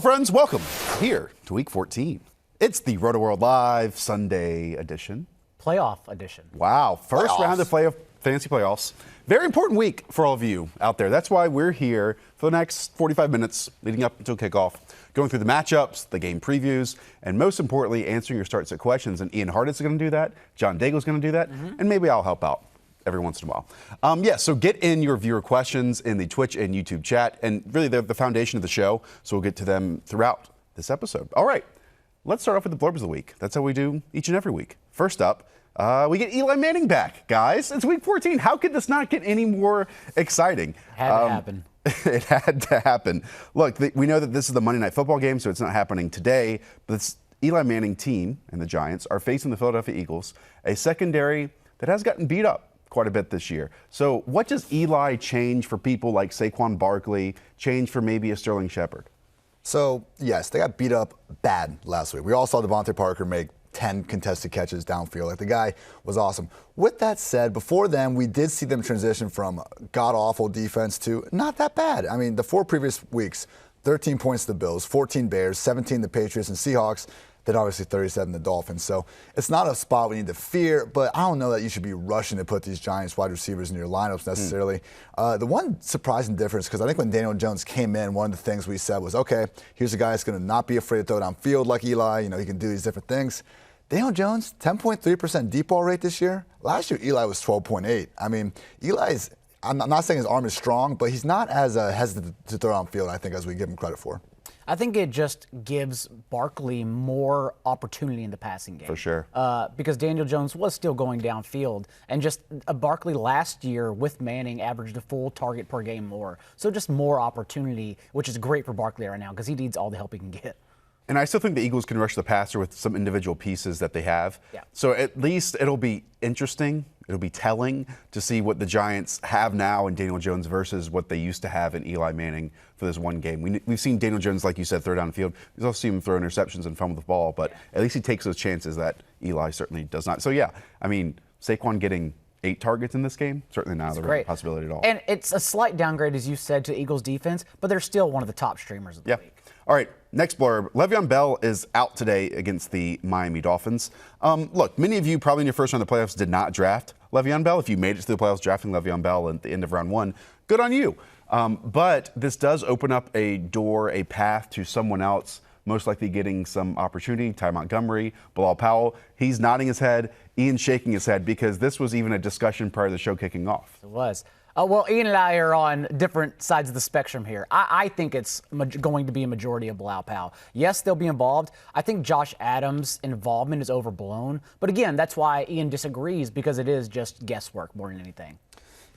Hello, friends. Welcome here to Week 14. It's the Rotoworld Live Sunday edition. Playoff edition. Wow. First round of fantasy playoffs. Very important week for all of you out there. That's why we're here for the next 45 minutes leading up until kickoff, going through the matchups, the game previews, and most importantly, answering your start-sit questions. And Ian Hartitz is going to do that. John Daigle's going to do that. And maybe I'll help out every once in a while. So get in your viewer questions in the Twitch and YouTube chat. And really, they're the foundation of the show. So we'll get to them throughout this episode. All right. Let's start off with the blurbs of the week. That's how we do each and every week. First up, we get Eli Manning back, guys. It's Week 14. How could this not get any more exciting? Had to happen. It had to happen. Look, we know that this is the Monday Night Football game, so it's not happening today. But this Eli Manning team and the Giants are facing the Philadelphia Eagles, a secondary that has gotten beat up quite a bit this year. So what does Eli change for people like Saquon Barkley, change for maybe a Sterling Shepard? So, yes, they got beat up bad last week. We all saw Devontae Parker make 10 contested catches downfield. Like, the guy was awesome. With that said, before then, we did see them transition from god-awful defense to not that bad. I mean, the 4 previous weeks, 13 points to the Bills, 14 Bears, 17 the Patriots and Seahawks, then obviously 37 the Dolphins. So it's not a spot we need to fear, but I don't know that you should be rushing to put these Giants wide receivers in your lineups necessarily. The one surprising difference, because I think when Daniel Jones came in, one of the things we said was, okay, here's a guy that's going to not be afraid to throw downfield like Eli. You know, he can do these different things. Daniel Jones, 10.3% deep ball rate this year. Last year, Eli was 12.8. I mean, Eli's, I'm not saying his arm is strong, but he's not as hesitant to throw downfield, I think, as we give him credit for. I think it just gives Barkley more opportunity in the passing game. For sure. Because Daniel Jones was still going downfield. And just Barkley last year with Manning averaged a full target per game more. So just more opportunity, which is great for Barkley right now because he needs all the help he can get. And I still think the Eagles can rush the passer with some individual pieces that they have. Yeah. So at least it'll be interesting. It'll be telling to see what the Giants have now in Daniel Jones versus what they used to have in Eli Manning for this one game. We've seen Daniel Jones, like you said, throw down the field. We've also seen him throw interceptions and fumble the ball, but at least he takes those chances that Eli certainly does not. So, yeah, I mean, Saquon getting 8 targets in this game, certainly not a possibility at all. And it's a slight downgrade, as you said, to Eagles defense, but they're still one of the top streamers of the week. All right, next blurb. Le'Veon Bell is out today against the Miami Dolphins. Look, many of you probably in your first round of the playoffs did not draft Le'Veon Bell. If you made it to the playoffs drafting Le'Veon Bell at the end of round 1, good on you. But this does open up a door, a path to someone else most likely getting some opportunity. Ty Montgomery, Bilal Powell. He's nodding his head. Ian's shaking his head because this was even a discussion prior to the show kicking off. It was. Well, Ian and I are on different sides of the spectrum here. I think it's going to be a majority of Bilal Powell. Yes, they'll be involved. I think Josh Adams' involvement is overblown. But again, that's why Ian disagrees, because it is just guesswork more than anything.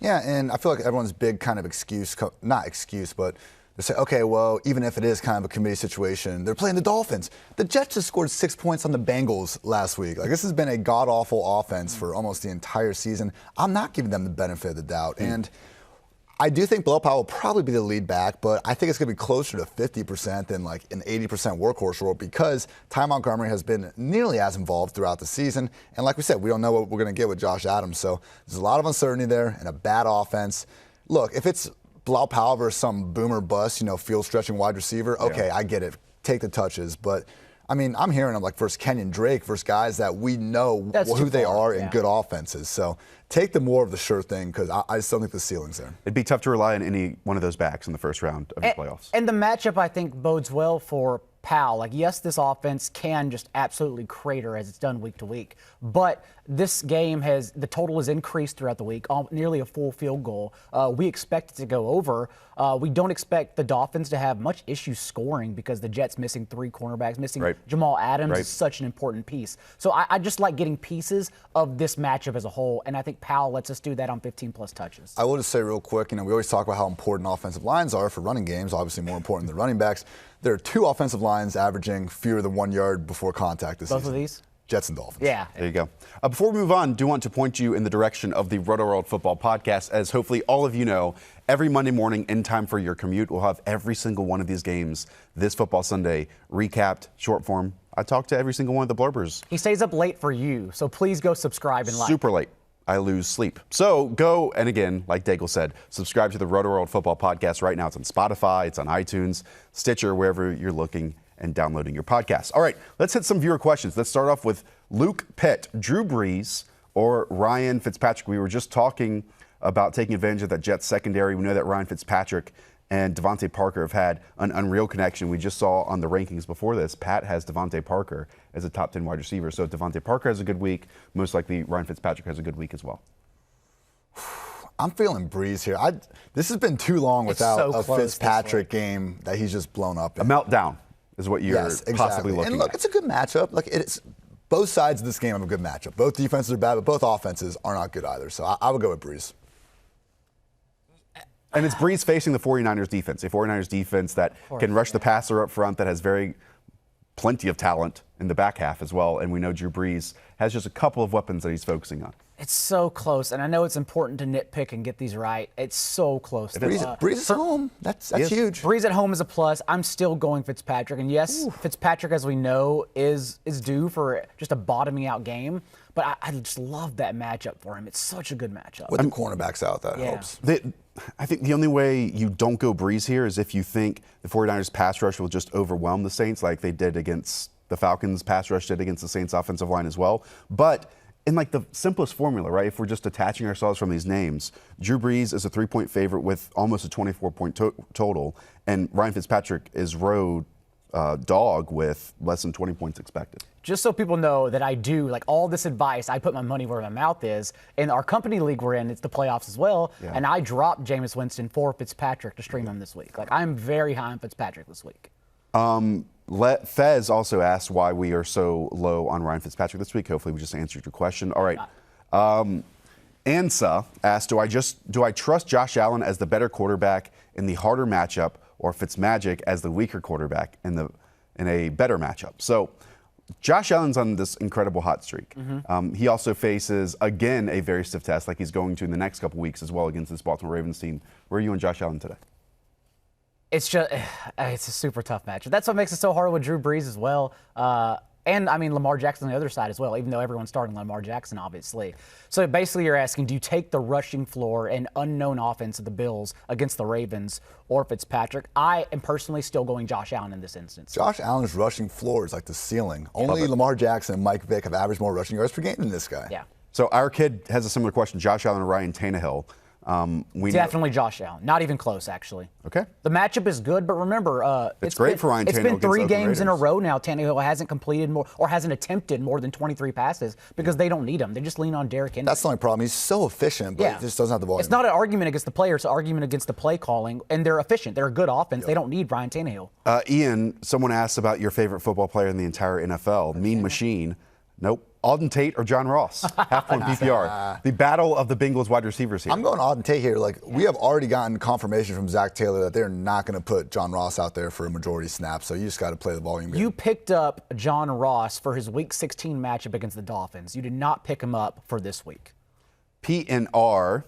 Yeah, and I feel like everyone's big kind of excuse, not excuse, but they say, okay, well, even if it is kind of a committee situation, they're playing the Dolphins. The Jets just scored 6 points on the Bengals last week. Like, this has been a god-awful offense for almost the entire season. I'm not giving them the benefit of the doubt. And I do think Bilal Powell will probably be the lead back, but I think it's going to be closer to 50% than like an 80% workhorse role, because Ty Montgomery has been nearly as involved throughout the season. And like we said, we don't know what we're going to get with Josh Adams. So there's a lot of uncertainty there and a bad offense. Look, if it's Bilal Powell versus some boomer bust, field stretching wide receiver, okay, I get it. Take the touches. But, I mean, I'm hearing them like versus Kenyon Drake versus guys that we know who they are in good offenses. So take the more of the sure thing, because I just don't think the ceiling's there. It'd be tough to rely on any one of those backs in the first round of the playoffs. And the matchup, I think, bodes well for Powell. Like, yes, this offense can just absolutely crater as it's done week to week, but this game the total has increased throughout the week, nearly a full field goal. We expect it to go over. We don't expect the Dolphins to have much issue scoring, because the Jets missing 3 cornerbacks, missing Jamal Adams is such an important piece. So I just like getting pieces of this matchup as a whole, and I think Powell lets us do that on 15-plus touches. I will just say real quick, we always talk about how important offensive lines are for running games, obviously more important than running backs. There are 2 offensive lines averaging fewer than 1 yard before contact this season. Both of these? Jets and Dolphins. Yeah. There you go. Before we move on, do want to point you in the direction of the Rotoworld Football Podcast. As hopefully all of you know, every Monday morning in time for your commute, we'll have every single one of these games this football Sunday recapped, short form. I talk to every single one of the blurbers. He stays up late for you, so please go subscribe and like. Super late. I lose sleep. So go, and again, like Daigle said, subscribe to the Rotoworld Football Podcast right now. It's on Spotify, it's on iTunes, Stitcher, wherever you're looking and downloading your podcast. All right, let's hit some viewer questions. Let's start off with Luke Pitt, Drew Brees or Ryan Fitzpatrick. We were just talking about taking advantage of that Jets secondary. We know that Ryan Fitzpatrick and Devontae Parker have had an unreal connection. We just saw on the rankings before this, Pat has Devontae Parker as a top 10 wide receiver. So if Devontae Parker has a good week, most likely Ryan Fitzpatrick has a good week as well. I'm feeling Breeze here. This has been too long without a Fitzpatrick game that he's just blown up in. A meltdown is what you're possibly looking at. And look, it's a good matchup. Like, it's both sides of this game have a good matchup. Both defenses are bad, but both offenses are not good either. So I would go with Breeze. And it's Breeze facing the 49ers defense, a 49ers defense that can rush the passer up front, that has plenty of talent in the back half as well. And we know Drew Brees has just a couple of weapons that he's focusing on. It's so close, and I know it's important to nitpick and get these right. It's so close. Breeze is huge. That's huge. Breeze at home is a plus. I'm still going Fitzpatrick, and yes, Fitzpatrick, as we know, is due for just a bottoming out game. But I just love that matchup for him. It's such a good matchup. With the cornerbacks out, that helps. I think the only way you don't go Breeze here is if you think the 49ers pass rush will just overwhelm the Saints like they did against the Falcons. Pass rush did against the Saints offensive line as well. But in like the simplest formula, right, if we're just detaching ourselves from these names, Drew Brees is a 3-point favorite with almost a 24-point total, and Ryan Fitzpatrick is road dog with less than 20 points expected. Just so people know that I do, like, all this advice, I put my money where my mouth is. In our company league we're in, it's the playoffs as well, and I dropped Jameis Winston for Fitzpatrick to stream him this week. Like, I'm very high on Fitzpatrick this week. Fez also asked why we are so low on Ryan Fitzpatrick this week. Hopefully we just answered your question. All right. Ansa asked, do I trust Josh Allen as the better quarterback in the harder matchup, or Fitzmagic as the weaker quarterback in a better matchup? So Josh Allen's on this incredible hot streak. He also faces, again, a very stiff test like he's going to in the next couple weeks as well against this Baltimore Ravens team. Where are you on Josh Allen today? It's a super tough matchup. That's what makes it so hard with Drew Brees as well. And, I mean, Lamar Jackson on the other side as well, even though everyone's starting Lamar Jackson, obviously. So basically you're asking, do you take the rushing floor and unknown offense of the Bills against the Ravens or Fitzpatrick? I am personally still going Josh Allen in this instance. Josh Allen's rushing floor is like the ceiling. Only Lamar Jackson and Mike Vick have averaged more rushing yards per game than this guy. Yeah. So our kid has a similar question, Josh Allen or Ryan Tannehill. Definitely Josh Allen. Not even close, actually. Okay. The matchup is good, but remember, it's great for Ryan Tannehill. It's been 3 games in a row now. Tannehill hasn't completed more or hasn't attempted more than 23 passes because they don't need him. They just lean on Derrick Henry. That's the only problem. He's so efficient, but he just doesn't have the volume. It's not an argument against the player. It's an argument against the play calling, and they're efficient. They're a good offense. They don't need Ryan Tannehill. Ian, someone asked about your favorite football player in the entire NFL. Mean Machine. Nope. Auden Tate or John Ross? Half-point PPR. The battle of the Bengals wide receivers here. I'm going Auden Tate here. Like, we have already gotten confirmation from Zach Taylor that they're not going to put John Ross out there for a majority snap, so you just got to play the volume game. You picked up John Ross for his Week 16 matchup against the Dolphins. You did not pick him up for this week. PNR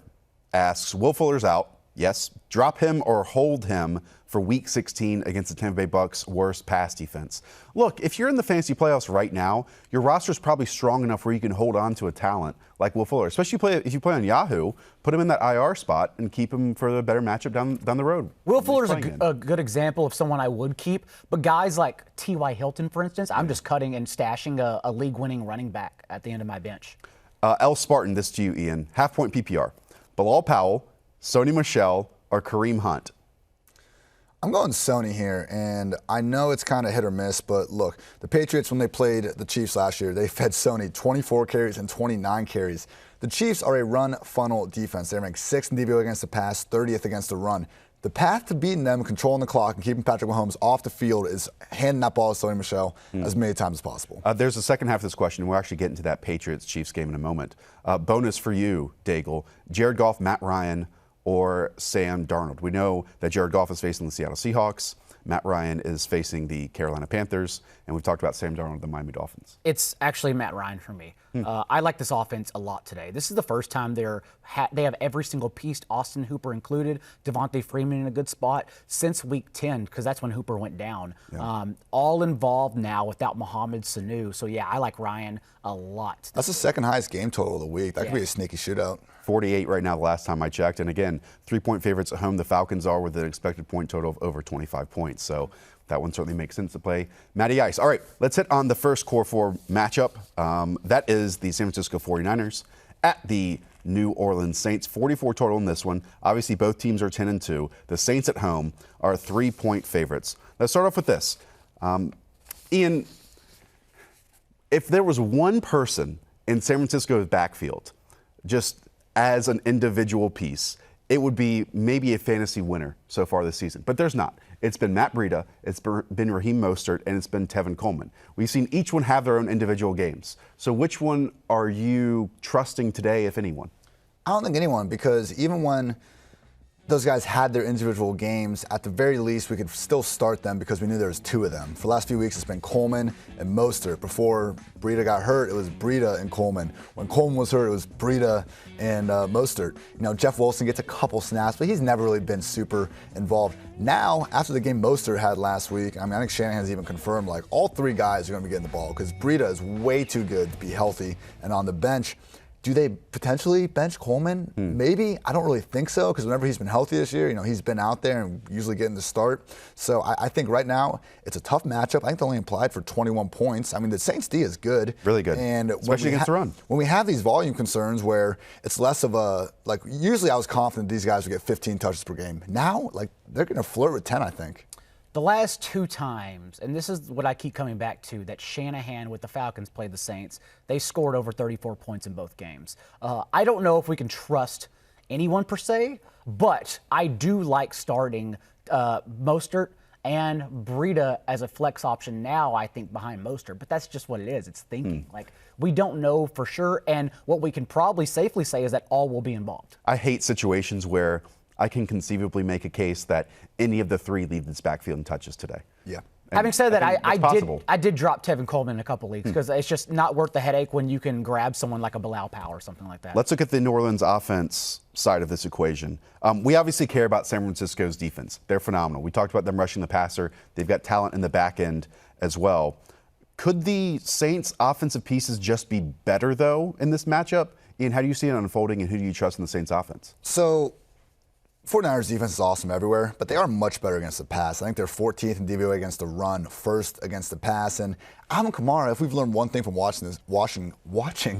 asks, Will Fuller's out. Yes. Drop him or hold him for Week 16 against the Tampa Bay Bucks' worst pass defense. Look, if you're in the fantasy playoffs right now, your roster's probably strong enough where you can hold on to a talent like Will Fuller. Especially if you play on Yahoo, put him in that IR spot and keep him for a better matchup down the road. Will Fuller's a good example of someone I would keep, but guys like T.Y. Hilton, for instance, I'm just cutting and stashing a league-winning running back at the end of my bench. L. Spartan, this to you, Ian. Half-point PPR. Bilal Powell, Sony Michel, or Kareem Hunt? I'm going Sony here, and I know it's kind of hit or miss, but look, the Patriots, when they played the Chiefs last year, they fed Sony 24 carries and 29 carries. The Chiefs are a run funnel defense. They're ranked 6th in DVOA against the pass, 30th against the run. The path to beating them, controlling the clock, and keeping Patrick Mahomes off the field is handing that ball to Sony Michel as many times as possible. There's a second half of this question, and we'll actually get into that Patriots-Chiefs game in a moment. Bonus for you, Daigle. Jared Goff, Matt Ryan, or Sam Darnold? We know that Jared Goff is facing the Seattle Seahawks. Matt Ryan is facing the Carolina Panthers, and we've talked about Sam Darnold, the Miami Dolphins. It's actually Matt Ryan for me. I like this offense a lot today. This is the first time they have every single piece, Austin Hooper included, Devontae Freeman in a good spot, since week 10, because that's when Hooper went down. Yeah. All involved now without Mohamed Sanu. So, yeah, I like Ryan a lot. That's the second highest game total of the week. That could be a sneaky shootout. 48 right now the last time I checked. And again, 3-point favorites at home. The Falcons are with an expected point total of over 25 points. So that one certainly makes sense to play Matty Ice. All right, let's hit on the first Core 4 matchup. That is the San Francisco 49ers at the New Orleans Saints. 44 total in this one. Obviously, both teams are 10-2. The Saints at home are 3-point favorites. Let's start off with this. Ian, if there was one person in San Francisco's backfield, just as an individual piece, it would be maybe a fantasy winner so far this season. But there's not. It's been Matt Breida, it's been Raheem Mostert, and it's been Tevin Coleman. We've seen each one have their own individual games. So which one are you trusting today, if anyone? I don't think anyone, because even when those guys had their individual games, at the very least, we could still start them because we knew there was two of them. For the last few weeks, it's been Coleman and Mostert. Before Breida got hurt, it was Breida and Coleman. When Coleman was hurt, it was Breida and Mostert. You know, Jeff Wilson gets a couple snaps, but he's never really been super involved. Now, after the game Mostert had last week, I think Shanahan's even confirmed, like, all three guys are going to be getting the ball because Breida is way too good to be healthy and on the bench. Do they potentially bench Coleman? Maybe. I don't really think so, because whenever he's been healthy this year, he's been out there and usually getting the start. So I think right now it's a tough matchup. I think they only implied for 21 points. I mean, the Saints D is good. Really good. And especially against the run. When we have these volume concerns where it's less of a, usually I was confident these guys would get 15 touches per game. Now, they're going to flirt with 10, I think. The last two times, and this is what I keep coming back to, that Shanahan with the Falcons played the Saints, they scored over 34 points in both games. I don't know if we can trust anyone per se, but I do like starting Mostert and Breida as a flex option now, I think, behind Mostert. But that's just what it is. It's thinking. We don't know for sure, and what we can probably safely say is that all will be involved. I hate situations where I can conceivably make a case that any of the three lead this backfield in touches today. Yeah. And having said that, I did drop Tevin Coleman in a couple leagues because it's just not worth the headache when you can grab someone like a Bilal Powell or something like that. Let's look at the New Orleans offense side of this equation. We obviously care about San Francisco's defense. They're phenomenal. We talked about them rushing the passer. They've got talent in the back end as well. Could the Saints' offensive pieces just be better, though, in this matchup? Ian, how do you see it unfolding, and who do you trust in the Saints' offense? So 49ers defense is awesome everywhere, but they are much better against the pass. I think they're 14th in DVOA against the run, first against the pass. And Alvin Kamara, if we've learned one thing from watching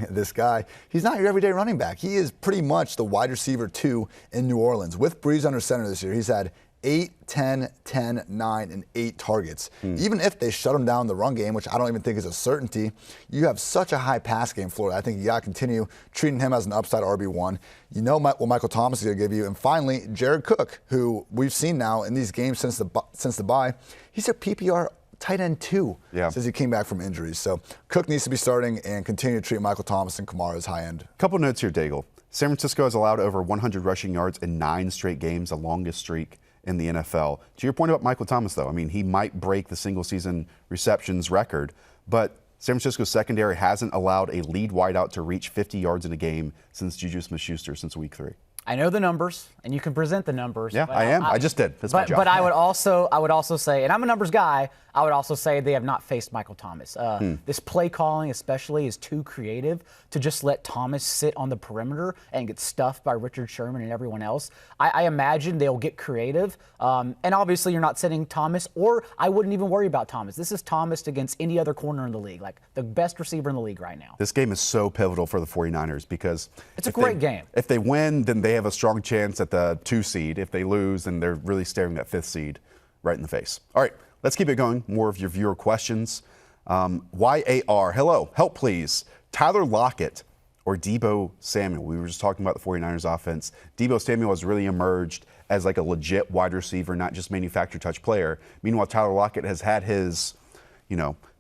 this guy, he's not your everyday running back. He is pretty much the wide receiver 2 in New Orleans. With Breeze under center this year, he's had 8, 10, 10, 9, and 8 targets. Even if they shut him down in the run game, which I don't even think is a certainty, you have such a high pass game floor. I think you got to continue treating him as an upside RB1. You know what Michael Thomas is going to give you. And finally, Jared Cook, who we've seen now in these games since the bye, he's a PPR tight end 2 since he came back from injuries. So Cook needs to be starting and continue to treat Michael Thomas and Kamara as high end. Couple notes here, Daigle. San Francisco has allowed over 100 rushing yards in 9 straight games, the longest streak in the NFL. To your point about Michael Thomas, though, I mean, he might break the single-season receptions record, but San Francisco's secondary hasn't allowed a lead wideout to reach 50 yards in a game since Juju Smith-Schuster since week 3. I know the numbers, and you can present the numbers. Yeah, I am. I just did. That's my job. But I would also say, and I'm a numbers guy, I would also say they have not faced Michael Thomas. This play calling especially is too creative to just let Thomas sit on the perimeter and get stuffed by Richard Sherman and everyone else. I imagine they'll get creative. And obviously you're not sitting Thomas, or I wouldn't even worry about Thomas. This is Thomas against any other corner in the league, like the best receiver in the league right now. This game is so pivotal for the 49ers because it's a great game. If they win, then they have a strong chance at the 2 seed. If they lose, then they're really staring that 5th seed right in the face. All right, let's keep it going. More of your viewer questions. YAR, hello, help please. Tyler Lockett or Deebo Samuel? We were just talking about the 49ers offense. Deebo Samuel has really emerged as like a legit wide receiver, not just manufactured touch player. Meanwhile, Tyler Lockett has had his,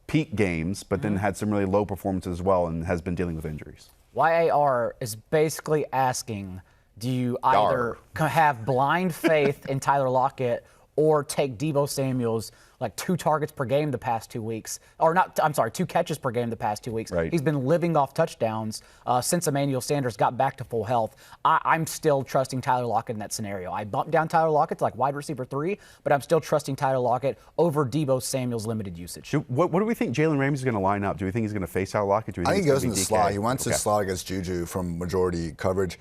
peak games, but then had some really low performances as well and has been dealing with injuries. YAR is basically asking, do you either have blind faith in Tyler Lockett or take Deebo Samuel's like 2 targets per game the past 2 weeks, or not, I'm sorry, 2 catches per game the past 2 weeks. Right. He's been living off touchdowns since Emmanuel Sanders got back to full health. I'm still trusting Tyler Lockett in that scenario. I bumped down Tyler Lockett to like wide receiver 3, but I'm still trusting Tyler Lockett over Deebo Samuel's limited usage. What do we think Jalen Ramsey's going to line up? Do we think he's going to face Tyler Lockett? I think he goes in the slot. He went to slot against Juju from majority coverage.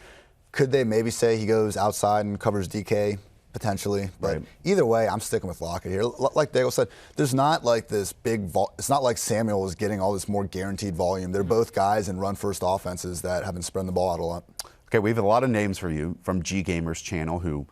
Could they maybe say he goes outside and covers DK? Potentially, but either way, I'm sticking with Lockett here. Like Dale said, there's not like this big. It's not like Samuel is getting all this more guaranteed volume. They're both guys in run-first offenses that have been spreading the ball out a lot. Okay, we have a lot of names for you from G Gamers channel, who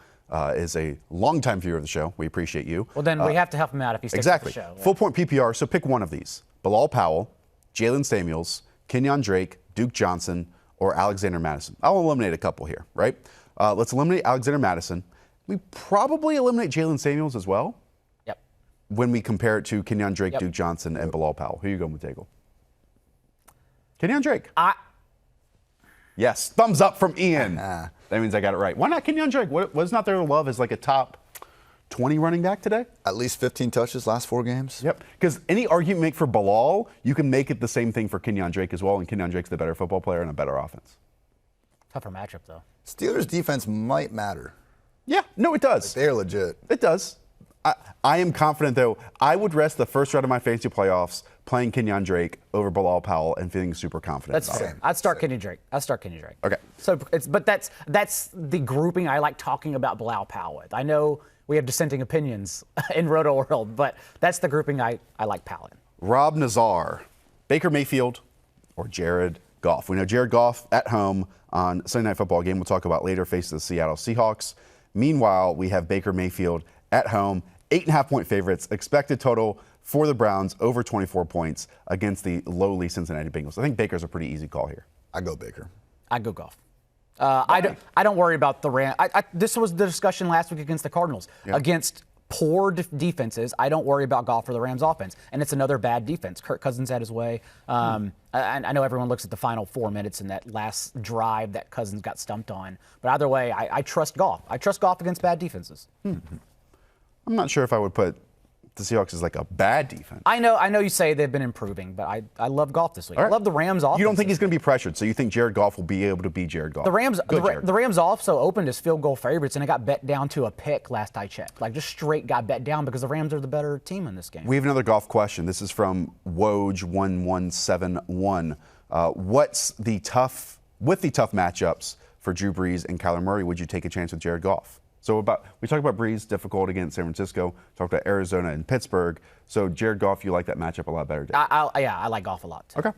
is a longtime viewer of the show. We appreciate you. Well, then we have to help him out if he sticks with the show. Full point PPR. So pick one of these: Bilal Powell, Jalen Samuels, Kenyon Drake, Duke Johnson, or Alexander Madison. I'll eliminate a couple here, right? Let's eliminate Alexander Madison. We probably eliminate Jalen Samuels as well. Yep. When we compare it to Kenyon Drake, Duke Johnson, and Bilal Powell. Who are you going with, Daigle? Kenyon Drake. Yes. Thumbs up from Ian. That means I got it right. Why not Kenyon Drake? Was not there to love as like a top 20 running back today? At least 15 touches last 4 games. Yep. Because any argument you make for Bilal, you can make it the same thing for Kenyon Drake as well, and Kenyon Drake's the better football player and a better offense. Tougher matchup, though. Steelers defense might matter. Yeah, no, it does. They're legit. It does. I am confident, though. I would rest the first round of my fantasy playoffs playing Kenyon Drake over Bilal Powell and feeling super confident. That's fair. I'd start Kenyon Drake. Okay. So but that's the grouping I like talking about Bilal Powell with. I know we have dissenting opinions in Rotoworld, but that's the grouping I like Powell in. Rob Nazar, Baker Mayfield, or Jared Goff. We know Jared Goff at home on Sunday Night Football game we'll talk about later faces the Seattle Seahawks. Meanwhile, we have Baker Mayfield at home, 8.5-point favorites, expected total for the Browns over 24 points against the lowly Cincinnati Bengals. I think Baker's a pretty easy call here. I go Baker. I go Goff. I don't worry about the Rams. This was the discussion last week against the Cardinals. Against poor defenses, I don't worry about Goff or the Rams offense. And it's another bad defense. Kirk Cousins had his way. I know everyone looks at the final 4 minutes in that last drive that Cousins got stumped on. But either way, I trust Goff. I trust Goff against bad defenses. I'm not sure if I would put the Seahawks as like a bad defense. I know you say they've been improving, but I love Goff this week. Right. I love the Rams offense. You don't think he's going to be pressured, so you think Jared Goff will be able to be Jared Goff? The Rams also opened as field goal favorites, and it got bet down to a pick last I checked. Like, just straight got bet down because the Rams are the better team in this game. We have another golf question. This is from Woj1171. With the tough matchups for Drew Brees and Kyler Murray, would you take a chance with Jared Goff? So we talked about Brees, difficult against San Francisco. Talked about Arizona and Pittsburgh. So Jared Goff, you like that matchup a lot better, Dave. I like Goff a lot. Too. Okay.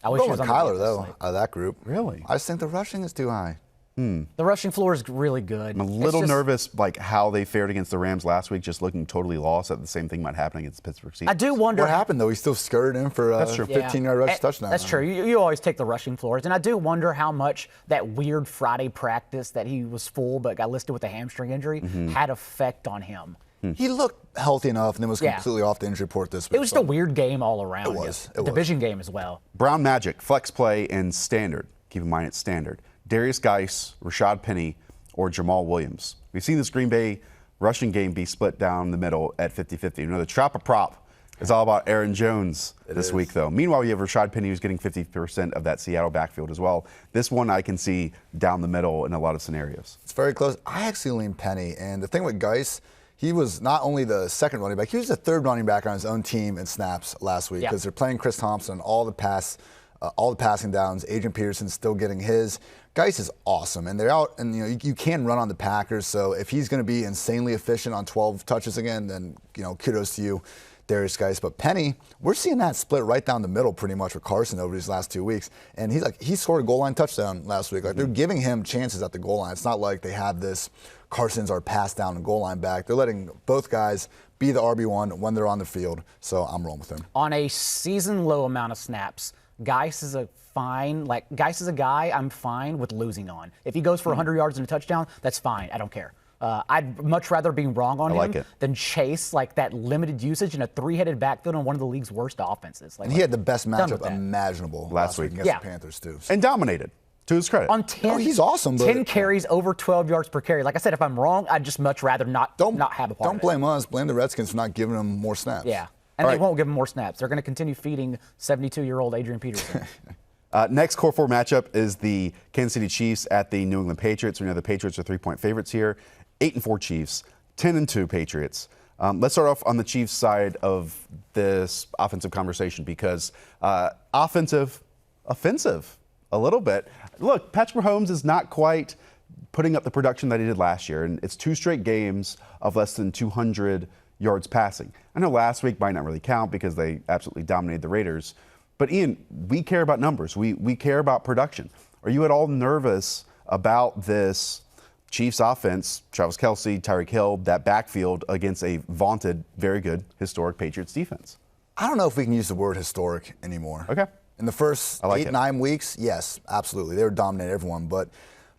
I wish I'm he was going on with Kyler, though, out of that group. Really? I just think the rushing is too high. The rushing floor is really good. I'm a little nervous, like how they fared against the Rams last week, just looking totally lost. That the same thing might happen against the Pittsburgh Steelers. I do wonder what happened though. He still skirted in for a 15-yard rush touchdown. That's true. You always take the rushing floors, and I do wonder how much that weird Friday practice that he was full but got listed with a hamstring injury had effect on him. He looked healthy enough, and then was completely off the injury report this week. It was just a weird game all around. It was. A division game as well. Brown Magic, flex play, and standard. Keep in mind it's standard. Darius Geis, Rashad Penny, or Jamal Williams. We've seen this Green Bay rushing game be split down the middle at 50-50. You know, the trap a prop is all about Aaron Jones this week, though. Meanwhile, you have Rashad Penny, who's getting 50% of that Seattle backfield as well. This one I can see down the middle in a lot of scenarios. It's very close. I actually lean Penny. And the thing with Geis, he was not only the second running back, he was the third running back on his own team in snaps last week because they're playing Chris Thompson all the passing downs. Adrian Peterson's still getting his. Geis is awesome, and they're out, and you can run on the Packers. So if he's going to be insanely efficient on 12 touches again, then kudos to you, Darius Geis. But Penny, we're seeing that split right down the middle pretty much with Carson over these last 2 weeks, and he scored a goal line touchdown last week. Like they're giving him chances at the goal line. It's not like they have this Carson's our pass down and goal line back. They're letting both guys be the RB1 when they're on the field. So I'm rolling with him. On a season low amount of snaps, Geis is a guy I'm fine with losing on. If he goes for 100 yards and a touchdown, that's fine. I don't care. I'd much rather be wrong on him than chase that limited usage in a three-headed backfield on one of the league's worst offenses. And he had the best matchup imaginable last week against the Panthers too. And dominated. To his credit. On 10, he's awesome. But 10 carries over 12 yards per carry. Like I said, if I'm wrong, I'd just much rather not have a part of it. Don't blame us. Blame the Redskins for not giving him more snaps. Yeah, and they won't give him more snaps. They're going to continue feeding 72-year-old Adrian Peterson. Next Core 4 matchup is the Kansas City Chiefs at the New England Patriots. We know the Patriots are 3-point favorites here. 8-4 Chiefs, 10-2 Patriots. Let's start off on the Chiefs side of this offensive conversation because offensive, offensive a little bit. Look, Patrick Mahomes is not quite putting up the production that he did last year, and it's 2 straight games of less than 200 yards passing. I know last week might not really count because they absolutely dominated the Raiders. But, Ian, we care about numbers. We care about production. Are you at all nervous about this Chiefs offense, Travis Kelce, Tyreek Hill, that backfield against a vaunted, very good, historic Patriots defense? I don't know if we can use the word historic anymore. Okay. In the first 8-9 weeks, yes, absolutely. They were dominating everyone. But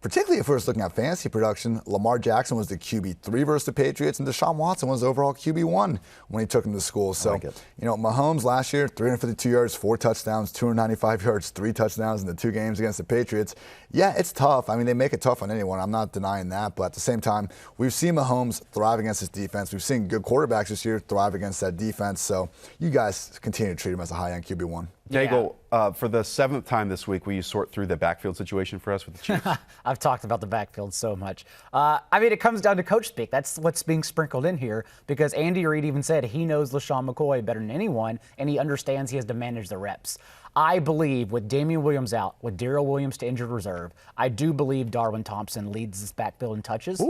particularly if we're just looking at fantasy production, Lamar Jackson was the QB3 versus the Patriots, and Deshaun Watson was overall QB1 when he took him to school. So, Mahomes last year, 352 yards, 4 touchdowns, 295 yards, 3 touchdowns in the 2 games against the Patriots. Yeah, it's tough. I mean, they make it tough on anyone. I'm not denying that. But at the same time, we've seen Mahomes thrive against his defense. We've seen good quarterbacks this year thrive against that defense. So you guys continue to treat him as a high-end QB1. Daigle, for the 7th time this week, will you sort through the backfield situation for us with the Chiefs? I've talked about the backfield so much. It comes down to coach speak. That's what's being sprinkled in here because Andy Reid even said he knows LaShawn McCoy better than anyone, and he understands he has to manage the reps. I believe with Damian Williams out, with Darrell Williams to injured reserve, I do believe Darwin Thompson leads this backfield in touches.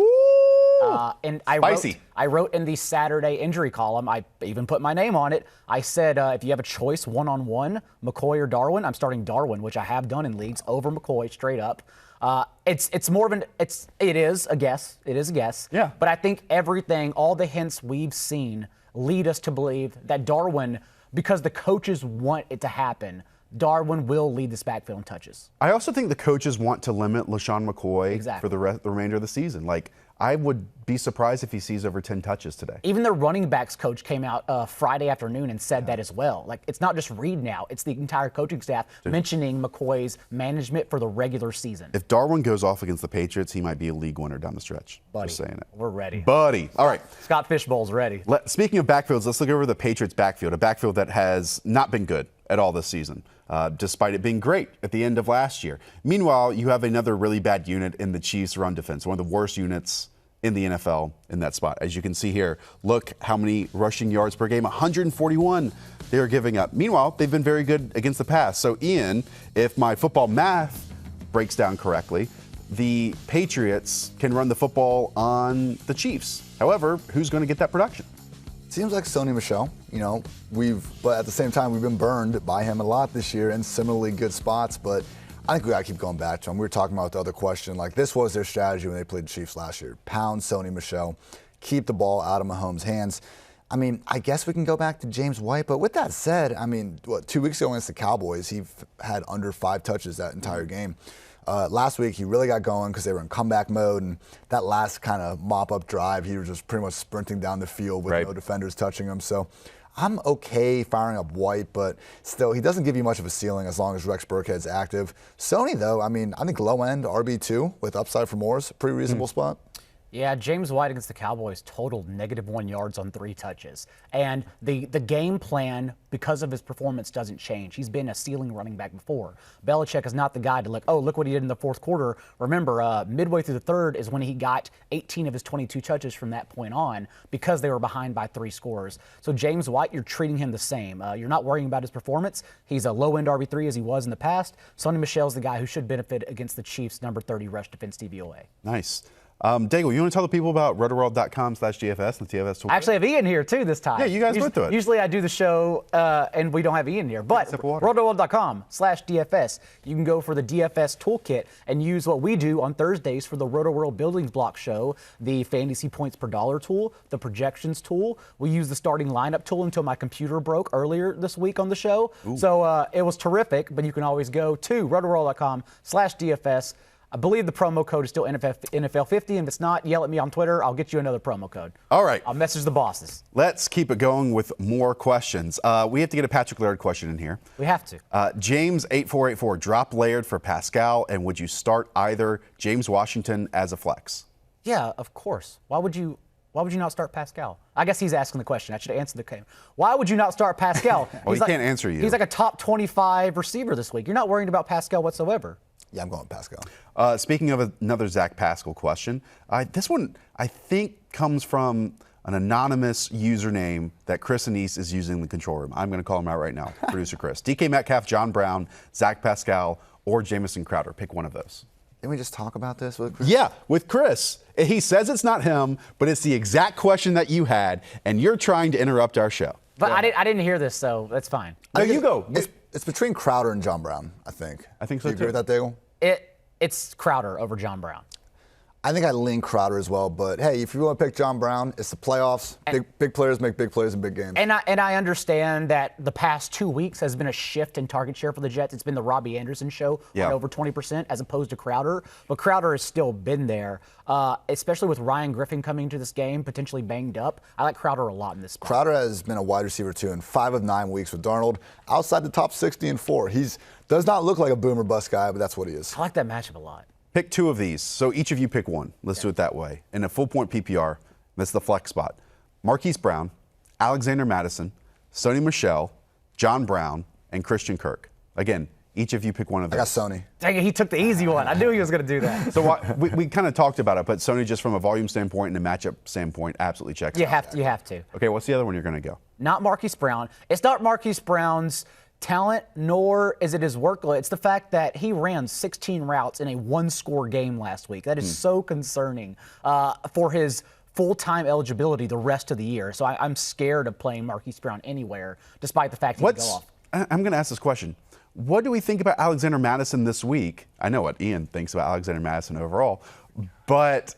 And I wrote in the Saturday injury column, I even put my name on it. I said, if you have a choice one-on-one, McCoy or Darwin, I'm starting Darwin, which I have done in leagues, over McCoy straight up. It is a guess. It is a guess. Yeah. But I think all the hints we've seen lead us to believe that Darwin, because the coaches want it to happen, Darwin will lead this backfield in touches. I also think the coaches want to limit LaShawn McCoy for the remainder of the season. I would be surprised if he sees over 10 touches today. Even the running backs coach came out Friday afternoon and said that as well. It's not just Reid now. It's the entire coaching staff mentioning McCoy's management for the regular season. If Darwin goes off against the Patriots, he might be a league winner down the stretch. Buddy, just saying it. We're ready. Buddy. All right. Scott Fishbowl's ready. Speaking of backfields, let's look over the Patriots backfield, a backfield that has not been good at all this season. Despite it being great at the end of last year. Meanwhile, you have another really bad unit in the Chiefs' run defense, one of the worst units in the NFL in that spot. As you can see here, look how many rushing yards per game, 141 they are giving up. Meanwhile, they've been very good against the pass. So, Ian, if my football math breaks down correctly, the Patriots can run the football on the Chiefs. However, who's going to get that production? Seems like Sony Michel, but at the same time, we've been burned by him a lot this year in similarly good spots, but I think we got to keep going back to him. We were talking about the other question, this was their strategy when they played the Chiefs last year. Pound Sony Michel, keep the ball out of Mahomes' hands. I guess we can go back to James White, but with that said, 2 weeks ago against the Cowboys, he had under 5 touches that entire game. Last week, he really got going because they were in comeback mode, and that last kind of mop-up drive, he was just pretty much sprinting down the field with no defenders touching him. So I'm okay firing up White, but still, he doesn't give you much of a ceiling as long as Rex Burkhead's active. Sony, though, I think low-end RB2 with upside for more is a pretty reasonable spot. Yeah, James White against the Cowboys totaled -1 yards on 3 touches. And the game plan, because of his performance, doesn't change. He's been a ceiling running back before. Belichick is not the guy to look what he did in the fourth quarter. Remember, midway through the third is when he got 18 of his 22 touches from that point on because they were behind by 3 scores. So James White, you're treating him the same. You're not worrying about his performance. He's a low-end RB3 as he was in the past. Sonny Michel's the guy who should benefit against the Chiefs' number 30 rush defense DVOA. Nice. Daigle, you want to tell the people about rotoworld.com/DFS and the TFS tool? I actually have Ian here, too, this time. Yeah, you guys went through it. Usually I do the show, and we don't have Ian here. But rotoworld.com/DFS, you can go for the DFS toolkit and use what we do on Thursdays for the Rotoworld Buildings Block show, the fantasy points per dollar tool, the projections tool. We use the starting lineup tool until my computer broke earlier this week on the show. Ooh. So it was terrific, but you can always go to rotoworld.com/DFS. I believe the promo code is still NFL50, and if it's not, yell at me on Twitter. I'll get you another promo code. All right. I'll message the bosses. Let's keep it going with more questions. We have to get a Patrick Laird question in here. We have to. James8484, drop Laird for Pascal, and would you start either James Washington as a flex? Yeah, of course. Why would you not start Pascal? I guess he's asking the question. I should answer the question. Why would you not start Pascal? Well, he can't answer you. He's like a top 25 receiver this week. You're not worried about Pascal whatsoever. Yeah, I'm going Pascal. Speaking of another Zach Pascal question, this one I think comes from an anonymous username that Chris Anise is using in the control room. I'm going to call him out right now, producer Chris. DK Metcalf, John Brown, Zach Pascal, or Jamison Crowder. Pick one of those. Didn't we just talk about this with Chris? Yeah, with Chris. He says it's not him, but it's the exact question that you had, and you're trying to interrupt our show. But I didn't hear this, so that's fine. No, you go. It's between Crowder and John Brown, I think. I think so, Do you agree too. with that, Daigle? It's Crowder over John Brown. I think I lean Crowder as well, but hey, if you want to pick John Brown, it's the playoffs. Big players make big plays in big games. And I understand that the past 2 weeks has been a shift in target share for the Jets. It's been the Robbie Anderson show, at over 20% as opposed to Crowder. But Crowder has still been there, especially with Ryan Griffin coming into this game, potentially banged up. I like Crowder a lot in this spot. Crowder has been a wide receiver too in 5 of 9 weeks with Darnold, outside the top 60 and 4. He's does not look like a boomer bust guy, but that's what he is. I like that matchup a lot. Pick two of these. So each of you pick one. Let's do it that way. In a full point PPR, that's the flex spot. Marquise Brown, Alexander Madison, Sony Michel, John Brown, and Christian Kirk. Again, each of you pick one of those. I got Sony. Dang it, he took the easy one. I knew he was going to do that. So we kind of talked about it, but Sony just from a volume standpoint and a matchup standpoint absolutely checks out. You have to. Okay, what's the other one you're going to go? Not Marquise Brown. It's not Marquise Brown's talent, nor is it his workload. It's the fact that he ran 16 routes in a one-score game last week. That is so concerning for his full-time eligibility the rest of the year. So I'm scared of playing Marquise Brown anywhere, despite the fact he can go off. I'm going to ask this question. What do we think about Alexander Madison this week? I know what Ian thinks about Alexander Madison overall, but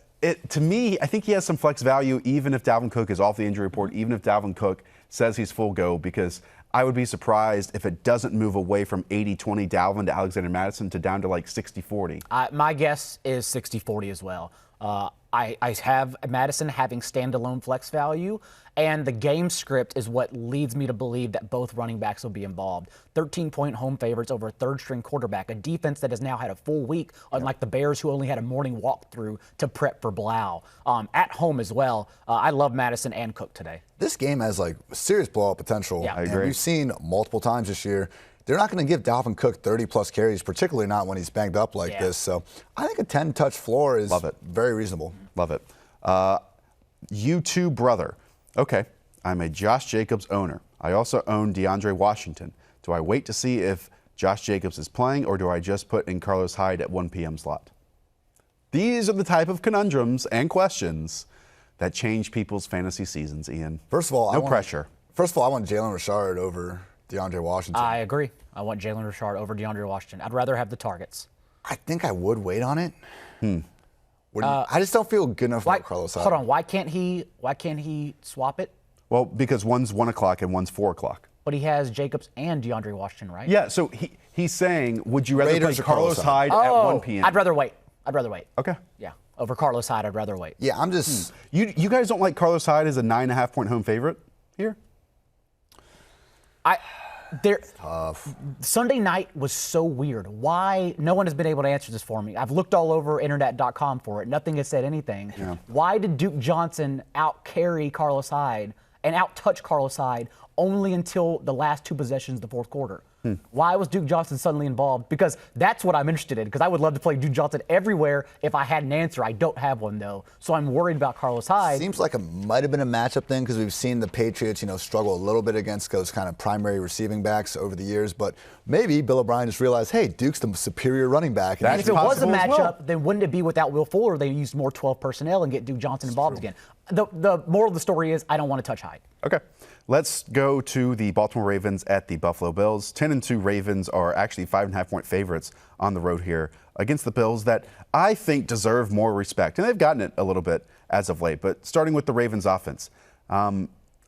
to me, I think he has some flex value even if Dalvin Cook is off the injury report, even if Dalvin Cook says he's full go, because I would be surprised if it doesn't move away from 80-20 Dalvin to Alexander Madison to down to like 60-40. My guess is 60-40 as well. I have Madison having standalone flex value, and the game script is what leads me to believe that both running backs will be involved. 13-point home favorites over a third-string quarterback, a defense that has now had a full week, unlike the Bears, who only had a morning walkthrough to prep for Blau. At home as well, I love Madison and Cook today. This game has like serious blowout potential. Yeah. I agree. And we've seen multiple times this year. They're not going to give Dalvin Cook 30-plus carries, particularly not when he's banged up like this. So I think a 10-touch floor is very reasonable. Love it. U2 brother. Okay, I'm a Josh Jacobs owner. I also own DeAndre Washington. Do I wait to see if Josh Jacobs is playing, or do I just put in Carlos Hyde at 1 p.m. slot? These are the type of conundrums and questions that change people's fantasy seasons, Ian. First of all, no pressure. First of all, I want Jalen Richard over DeAndre Washington. I agree. I want Jalen Richard over DeAndre Washington. I'd rather have the targets. I think I would wait on it. I just don't feel good enough about Carlos Hyde. Hold on. Why can't he swap it? Well, because one's 1 o'clock and one's 4 o'clock. But he has Jacobs and DeAndre Washington, right? Yeah, so he's saying, would you rather Raiders play or Carlos Hyde at 1 p.m.? I'd rather wait. Okay. Yeah. Over Carlos Hyde, I'd rather wait. Yeah, I'm just... You guys don't like Carlos Hyde as a 9.5-point home favorite here? Tough. Sunday night was so weird. Why? No one has been able to answer this for me. I've looked all over internet.com for it. Nothing has said anything. Yeah. Why did Duke Johnson out-carry Carlos Hyde and out-touch Carlos Hyde only until the last 2 possessions of the fourth quarter? Why was Duke Johnson suddenly involved? Because that's what I'm interested in, because I would love to play Duke Johnson everywhere if I had an answer. I don't have one, though. So I'm worried about Carlos Hyde. Seems like it might have been a matchup thing because we've seen the Patriots, struggle a little bit against those kind of primary receiving backs over the years. But maybe Bill O'Brien just realized, hey, Duke's the superior running back. And if it was a possible as matchup, well. then wouldn't it be without Will Fuller? They used more 12 personnel and get Duke Johnson involved again. The moral of the story is I don't want to touch Hyde. Okay. Let's go to the Baltimore Ravens at the Buffalo Bills. 10-2 Ravens are actually 5.5-point favorites on the road here against the Bills that I think deserve more respect. And they've gotten it a little bit as of late. But starting with the Ravens offense, I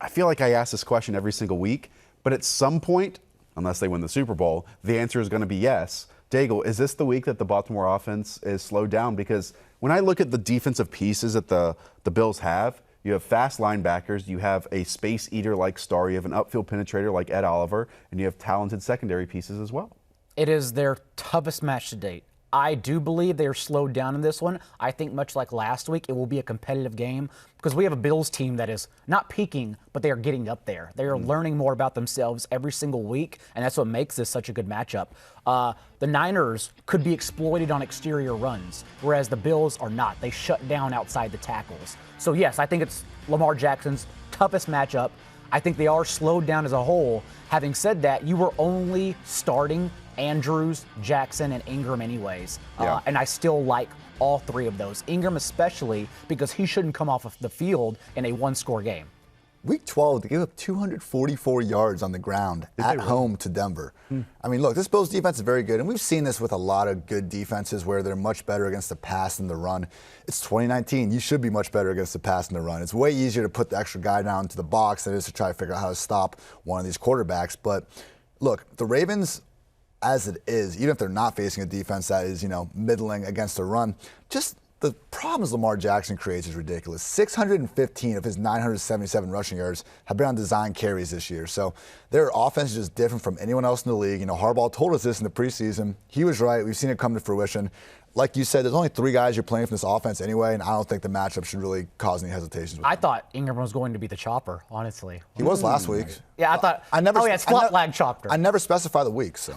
feel like I ask this question every single week. But at some point, unless they win the Super Bowl, the answer is going to be yes. Daigle, is this the week that the Baltimore offense is slowed down? Because when I look at the defensive pieces that the Bills have, you have fast linebackers, you have a space eater like Starr, you have an upfield penetrator like Ed Oliver, and you have talented secondary pieces as well. It is their toughest match to date. I do believe they are slowed down in this one. I think much like last week, it will be a competitive game because we have a Bills team that is not peaking, but they are getting up there. They are learning more about themselves every single week, and that's what makes this such a good matchup. The Niners could be exploited on exterior runs, whereas the Bills are not. They shut down outside the tackles. So yes, I think it's Lamar Jackson's toughest matchup. I think they are slowed down as a whole. Having said that, you were only starting Andrews, Jackson, and Ingram anyways. And I still like all three of those. Ingram especially because he shouldn't come off of the field in a one-score game. Week 12, they gave up 244 yards on the ground at home to Denver. I mean, look, this Bills defense is very good, and we've seen this with a lot of good defenses where they're much better against the pass than the run. It's 2019. You should be much better against the pass than the run. It's way easier to put the extra guy down to the box than it is to try to figure out how to stop one of these quarterbacks. But look, the Ravens, as it is, even if they're not facing a defense that is, middling against the run, just the problems Lamar Jackson creates is ridiculous. 615 of his 977 rushing yards have been on design carries this year. So their offense is just different from anyone else in the league. Harbaugh told us this in the preseason. He was right. We've seen it come to fruition. Like you said, there's only 3 guys you're playing from this offense anyway, and I don't think the matchup should really cause any hesitations. I thought Ingram was going to be the chopper, honestly. He was last week. Yeah, I thought. It's flat lag chopper. I never specify the week, so.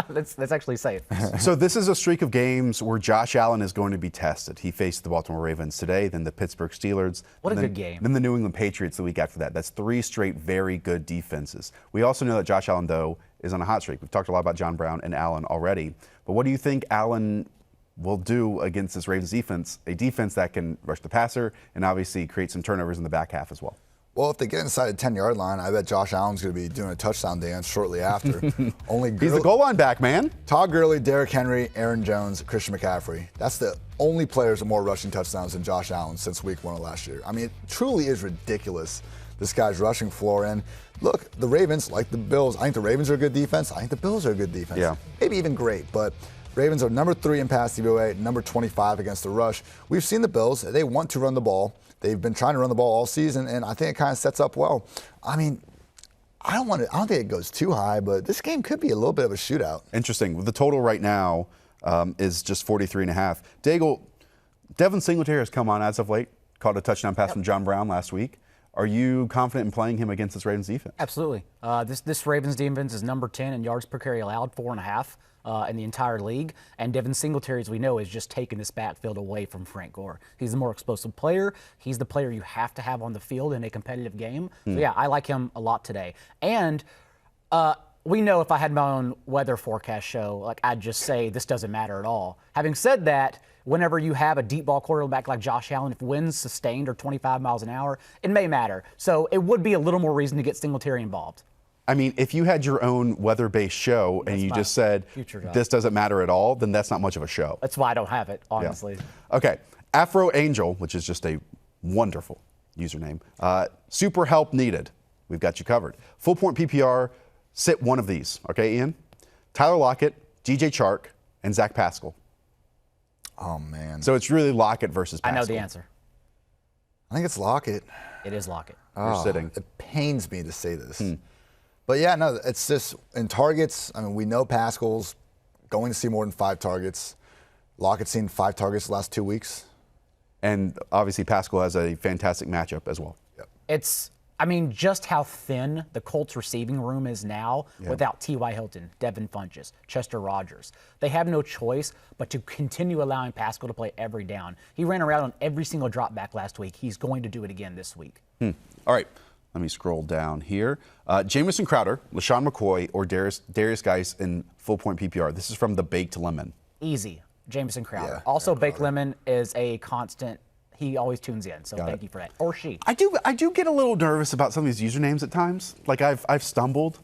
That's actually safe. So this is a streak of games where Josh Allen is going to be tested. He faced the Baltimore Ravens today, then the Pittsburgh Steelers. What a good game. Then the New England Patriots the week after that. That's 3 straight very good defenses. We also know that Josh Allen, though, is on a hot streak. We've talked a lot about John Brown and Allen already. But what do you think Allen will do against this Ravens defense, a defense that can rush the passer and obviously create some turnovers in the back half as well? Well, if they get inside the 10-yard line, I bet Josh Allen's going to be doing a touchdown dance shortly after. He's the goal line back, man. Todd Gurley, Derrick Henry, Aaron Jones, Christian McCaffrey. That's the only players with more rushing touchdowns than Josh Allen since week 1 of last year. I mean, it truly is ridiculous, this guy's rushing floor. And look, the Ravens, like the Bills, I think the Ravens are a good defense. I think the Bills are a good defense. Yeah. Maybe even great, but Ravens are number 3 in pass DVOA, number 25 against the rush. We've seen the Bills. They want to run the ball. They've been trying to run the ball all season, and I think it kind of sets up well. I mean, I don't think it goes too high, but this game could be a little bit of a shootout. Interesting. The total right now is just 43.5. Daigle, Devin Singletary has come on as of late, caught a touchdown pass from John Brown last week. Are you confident in playing him against this Ravens defense? Absolutely. This Ravens defense is number 10 in yards per carry allowed, 4.5. In the entire league. And Devin Singletary, as we know, is just taking this backfield away from Frank Gore. He's the more explosive player. He's the player you have to have on the field in a competitive game. So, yeah, I like him a lot today. And we know if I had my own weather forecast show, I'd just say this doesn't matter at all. Having said that, whenever you have a deep ball quarterback like Josh Allen, if winds sustained are 25 miles an hour, it may matter. So it would be a little more reason to get Singletary involved. I mean, if you had your own weather-based show and you just said, this doesn't matter at all, then that's not much of a show. That's why I don't have it, honestly. Yeah. Okay. Afro Angel, which is just a wonderful username. Super help needed. We've got you covered. Full point PPR, sit one of these. Okay, Ian? Tyler Lockett, DJ Chark, and Zach Pascal. Oh, man. So it's really Lockett versus Pascal. I know the answer. I think it's Lockett. It is Lockett. You're sitting. It pains me to say this. But yeah, no, it's just in targets. I mean, we know Pascal's going to see more than 5 targets. Lockett's seen 5 targets the last 2 weeks. And obviously, Pascal has a fantastic matchup as well. Yep. Just how thin the Colts receiving room is now without T.Y. Hilton, Devin Funchess, Chester Rogers. They have no choice but to continue allowing Pascal to play every down. He ran around on every single drop back last week. He's going to do it again this week. All right. Let me scroll down here. Jamison Crowder, LaShawn McCoy, or Darius Geis in full point PPR. This is from the Baked Lemon. Easy. Jamison Crowder. Yeah, also, Baked Lemon is a constant. He always tunes in, so thank you for that. Or she. I do get a little nervous about some of these usernames at times. Like I've stumbled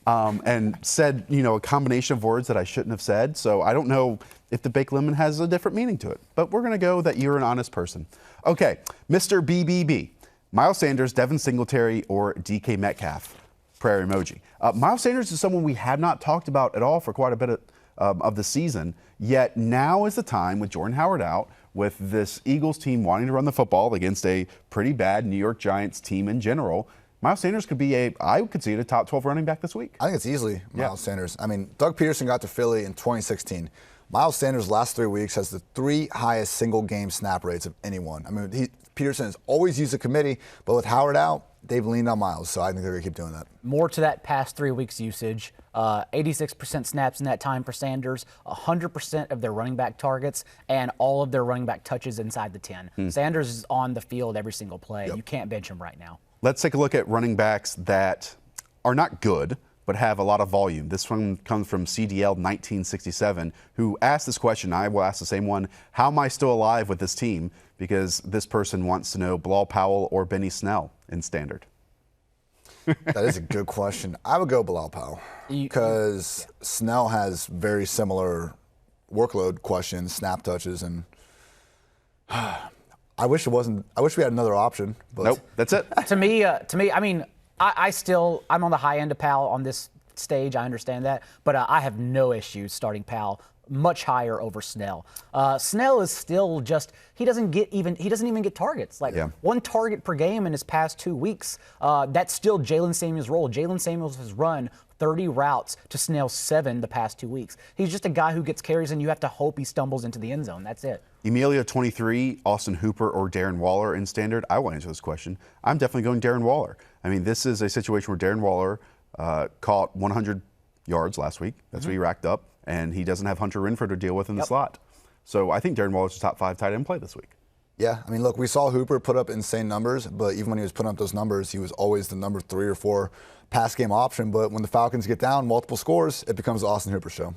and said, a combination of words that I shouldn't have said. So I don't know if the Baked Lemon has a different meaning to it. But we're going to go that you're an honest person. Okay, Mr. BBB. Miles Sanders, Devin Singletary, or DK Metcalf? Prayer emoji. Miles Sanders is someone we have not talked about at all for quite a bit of the season. Yet now is the time, with Jordan Howard out, with this Eagles team wanting to run the football against a pretty bad New York Giants team in general, Miles Sanders could be I could see it a top 12 running back this week. I think it's easily Miles Sanders. I mean, Doug Peterson got to Philly in 2016. Miles Sanders' last 3 weeks has the 3 highest single-game snap rates of anyone. I mean, Peterson has always used a committee, but with Howard out, they've leaned on Miles, so I think they're going to keep doing that. More to that past 3 weeks usage, 86% snaps in that time for Sanders, 100% of their running back targets, and all of their running back touches inside the 10. Sanders is on the field every single play. You can't bench him right now. Let's take a look at running backs that are not good, but have a lot of volume. This one comes from CDL 1967, who asked this question. I will ask the same one. How am I still alive with this team? Because this person wants to know Bilal Powell or Benny Snell in standard. That is a good question. I would go Bilal Powell because Snell has very similar workload questions, snap touches, and I wish we had another option. But nope, that's it. To me, I mean, I'm on the high end of Powell on this stage. I understand that, but I have no issues starting Powell much higher over Snell. Snell is still just he doesn't even get targets. Like 1 target per game in his past 2 weeks. That's still Jalen Samuels' role. Jalen Samuels has run 30 routes to Snell's 7 the past 2 weeks. He's just a guy who gets carries, and you have to hope he stumbles into the end zone. That's it. Emilia 23, Austin Hooper or Darren Waller in standard? I will answer this question. I'm definitely going Darren Waller. I mean, this is a situation where Darren Waller caught 100 yards last week. That's what he racked up, and he doesn't have Hunter Renfrow to deal with in the slot. So I think Darren Waller's a top 5 tight end play this week. Yeah, I mean, look, we saw Hooper put up insane numbers, but even when he was putting up those numbers, he was always the number 3 or 4 pass game option. But when the Falcons get down multiple scores, it becomes the Austin Hooper show.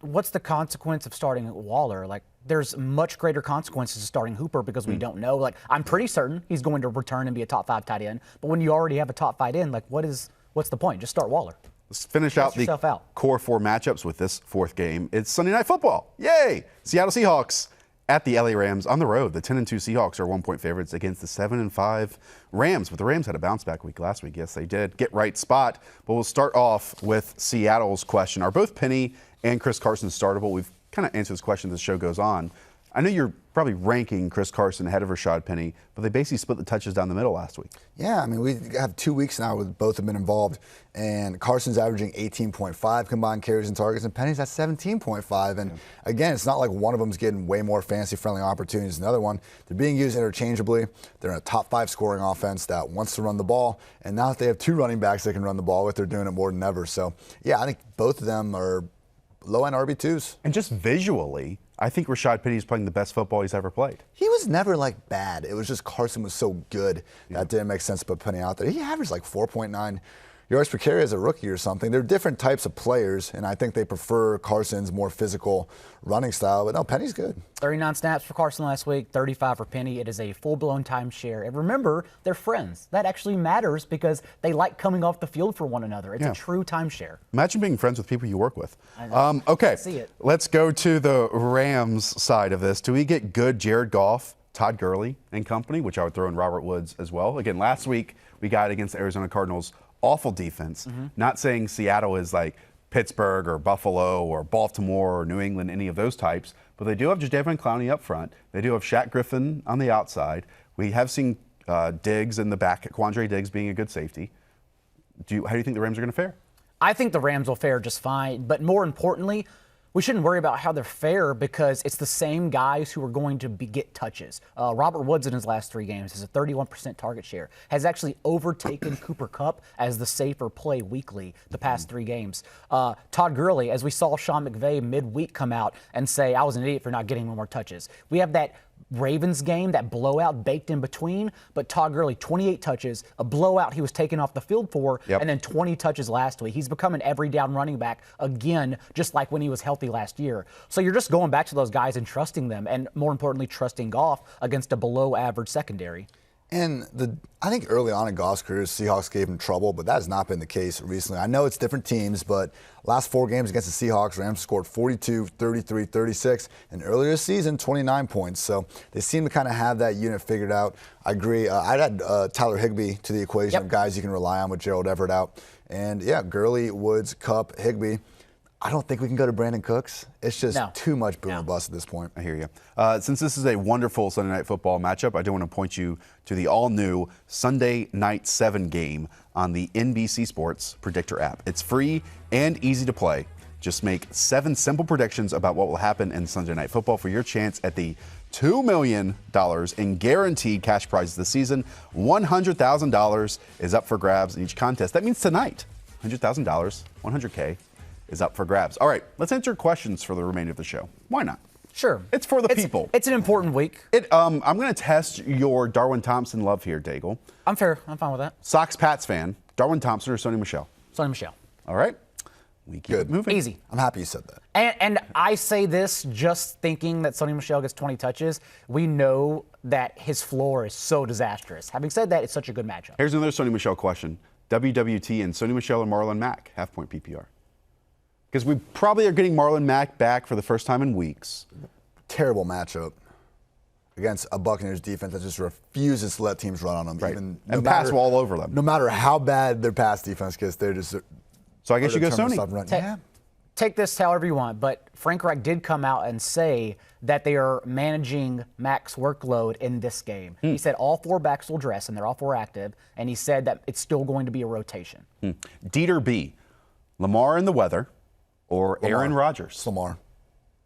What's the consequence of starting Waller? Like, there's much greater consequences to starting Hooper because we don't know. Like, I'm pretty certain he's going to return and be a top 5 tight end. But when you already have a top 5 end, like, what's the point? Just start Waller. Let's finish out the core 4 matchups with this 4th game. It's Sunday Night Football. Yay! Seattle Seahawks at the LA Rams on the road. The 10-2 Seahawks are 1-point favorites against the 7-5 Rams. But the Rams had a bounce back week last week. Yes, they did. Get right spot. But we'll start off with Seattle's question. Are both Penny and Chris Carson startable? We've kind of answered this question as the show goes on. I know you're probably ranking Chris Carson ahead of Rashad Penny, but they basically split the touches down the middle last week. Yeah, I mean, we have 2 weeks now where both have been involved, and Carson's averaging 18.5 combined carries and targets, and Penny's at 17.5. And again, it's not like one of them's getting way more fantasy-friendly opportunities than the other one. They're being used interchangeably. They're in a top 5 scoring offense that wants to run the ball, and now that they have 2 running backs they can run the ball with, they're doing it more than ever. So, yeah, I think both of them are low-end RB2s. And just visually, I think Rashad Penny is playing the best football he's ever played. He was never like bad. It was just Carson was so good that didn't make sense to put Penny out there. He averaged like 4.9 yards per carry as a rookie or something. They're different types of players, and I think they prefer Carson's more physical running style. But no, Penny's good. 39 snaps for Carson last week, 35 for Penny. It is a full-blown timeshare. And remember, they're friends. That actually matters because they like coming off the field for one another. It's a true timeshare. Imagine being friends with people you work with. I know. Okay, I see it. Let's go to the Rams side of this. Do we get good Jared Goff, Todd Gurley, and company, which I would throw in Robert Woods as well? Again, last week we got against the Arizona Cardinals. Awful defense. Not saying Seattle is like Pittsburgh or Buffalo or Baltimore or New England, any of those types, but they do have Jadeveon Clowney up front. They do have Shaq Griffin on the outside. We have seen Diggs in the back, Quandre Diggs being a good safety. How do you think the Rams are going to fare? I think the Rams will fare just fine, but more importantly, we shouldn't worry about how they're fair because it's the same guys who are going to get touches. Robert Woods in his last 3 games has a 31% target share, has actually overtaken Cooper Kupp as the safer play weekly the past 3 games. Todd Gurley, as we saw Sean McVay midweek come out and say, I was an idiot for not getting more touches. We have that Ravens game, that blowout baked in between, but Todd Gurley, 28 touches, a blowout he was taken off the field for, and then 20 touches last week. He's become an every down running back again, just like when he was healthy last year. So you're just going back to those guys and trusting them, and more importantly, trusting Goff against a below average secondary. And I think early on in Goff's career, Seahawks gave him trouble, but that has not been the case recently. I know it's different teams, but last 4 games against the Seahawks, Rams scored 42, 33, 36, and earlier this season, 29 points. So they seem to kind of have that unit figured out. I agree. I'd add Tyler Higbee to the equation of guys you can rely on with Gerald Everett out. And, yeah, Gurley, Woods, Kupp, Higbee. I don't think we can go to Brandon Cooks. It's just too much boom or bust at this point. I hear you. Since this is a wonderful Sunday Night Football matchup, I do want to point you to the all-new Sunday Night 7 game on the NBC Sports Predictor app. It's free and easy to play. Just make 7 simple predictions about what will happen in Sunday Night Football for your chance at the $2 million in guaranteed cash prizes this season. $100,000 is up for grabs in each contest. That means tonight, $100,000, $100K is up for grabs. All right, let's answer questions for the remainder of the show. Why not? Sure. It's for the people. It's an important week. I'm going to test your Darwin Thompson love here, Daigle. I'm fair. I'm fine with that. Sox Pats fan, Darwin Thompson or Sony Michel? Sony Michel. All right. We keep it moving. Easy. I'm happy you said that. And I say this just thinking that Sony Michel gets 20 touches. We know that his floor is so disastrous. Having said that, it's such a good matchup. Here's another Sony Michel question. WWT and Sony Michel or Marlon Mack, half-point PPR? Because we probably are getting Marlon Mack back for the first time in weeks. Terrible matchup against a Buccaneers defense that just refuses to let teams run on them. Right. Even And pass all over them. No matter how bad their pass defense gets, they're just... So I guess you go Sony. Take this however you want, but Frank Reich did come out and say that they are managing Mack's workload in this game. He said all 4 backs will dress, and they're all 4 active, and he said that it's still going to be a rotation. Dieter B. Lamar in the weather or Aaron Rodgers? It's Lamar.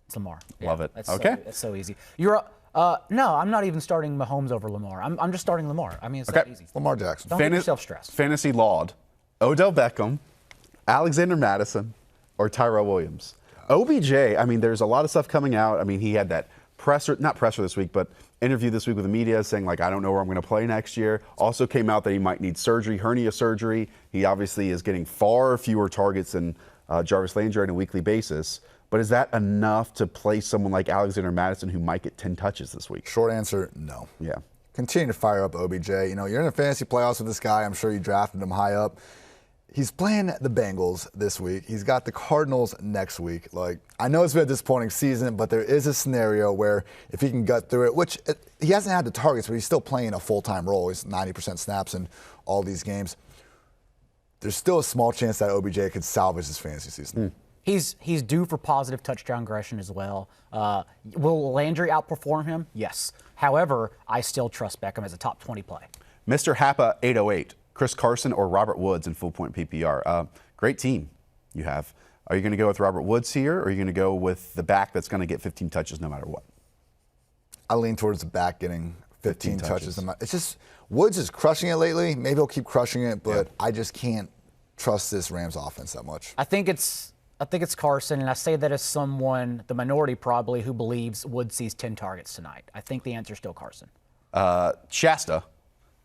It's Lamar. Love it. That's Okay. That's so easy. No, I'm not even starting Mahomes over Lamar. I'm just starting Lamar. I mean, it's that easy. Lamar Jackson. Don't get yourself stressed. Fantasy laud. Odell Beckham, Alexander Madison, or Tyrell Williams? OBJ, I mean, there's a lot of stuff coming out. I mean, he had that not presser this week, but interview this week with the media saying, like, I don't know where I'm going to play next year. Also came out that he might need surgery, hernia surgery. He obviously is getting far fewer targets than Jarvis Landry on a weekly basis. But is that enough to play someone like Alexander Madison who might get 10 touches this week? Short answer, no. Yeah. Continue to fire up OBJ. You know, you're in a fantasy playoffs with this guy. I'm sure you drafted him high up. He's playing the Bengals this week. He's got the Cardinals next week. Like, I know it's been a disappointing season, but there is a scenario where if he can gut through it, which he hasn't had the targets, but he's still playing a full-time role. He's 90% snaps in all these games. There's still a small chance that OBJ could salvage his fantasy season. He's due for positive touchdown regression as well. Will Landry outperform him? Yes. However, I still trust Beckham as a top 20 play. Mr. Happa 808, Chris Carson or Robert Woods in full point PPR? Great team you have. Are you going to go with Robert Woods here, or are you going to go with the back that's going to get 15 touches no matter what? I lean towards the back getting 15 touches. It's just Woods is crushing it lately. Maybe he'll keep crushing it, but I just can't trust this Rams offense that much. I think it's Carson, and I say that as someone, the minority probably, who believes Woods sees 10 targets tonight. I think the answer is still Carson. Shasta,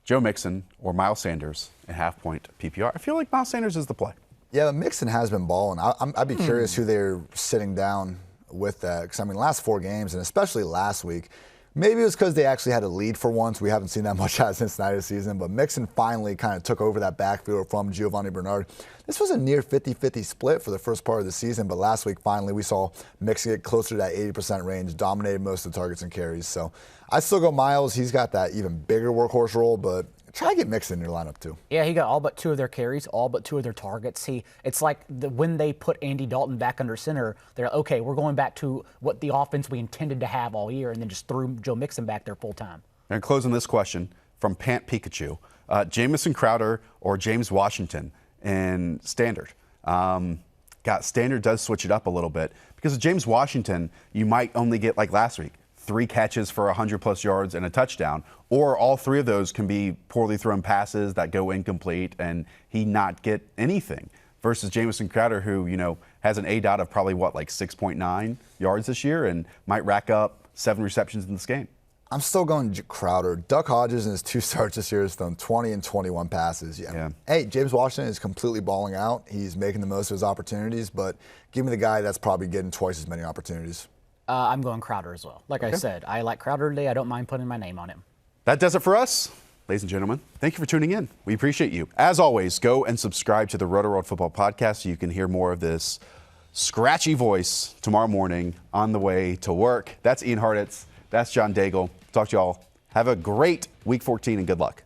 Joe Mixon, or Miles Sanders in half-point PPR. I feel like Miles Sanders is the play. Yeah, but Mixon has been balling. I'd be curious who they're sitting down with that. Because, I mean, last 4 games, and especially last week, maybe it was because they actually had a lead for once. We haven't seen that much out of Cincinnati this season. But Mixon finally kind of took over that backfield from Giovanni Bernard. This was a near 50-50 split for the first part of the season. But last week, finally, we saw Mixon get closer to that 80% range, dominated most of the targets and carries. So I still go Miles. He's got that even bigger workhorse role. But try to get Mixon in your lineup, too. Yeah, he got all but 2 of their carries, all but 2 of their targets. It's like when they put Andy Dalton back under center, they're like, okay, we're going back to what the offense we intended to have all year, and then just threw Joe Mixon back there full time. And closing this question from Pant Pikachu, Jamison Crowder or James Washington in Standard? Standard does switch it up a little bit because with James Washington, you might only get, like last week, 3 catches for 100-plus yards and a touchdown, or all 3 of those can be poorly thrown passes that go incomplete and he not get anything. Versus Jamison Crowder, who, has an ADOT of probably, 6.9 yards this year and might rack up 7 receptions in this game. I'm still going Crowder. Duck Hodges in his 2 starts this year has thrown 20 and 21 passes. Yeah. Hey, James Washington is completely balling out. He's making the most of his opportunities, but give me the guy that's probably getting twice as many opportunities. I'm going Crowder as well. Like I said, I like Crowder today. I don't mind putting my name on him. That does it for us. Ladies and gentlemen, thank you for tuning in. We appreciate you. As always, go and subscribe to the Rotoworld Football Podcast so you can hear more of this scratchy voice tomorrow morning on the way to work. That's Ian Hartitz. That's John Daigle. Talk to you all. Have a great Week 14 and good luck.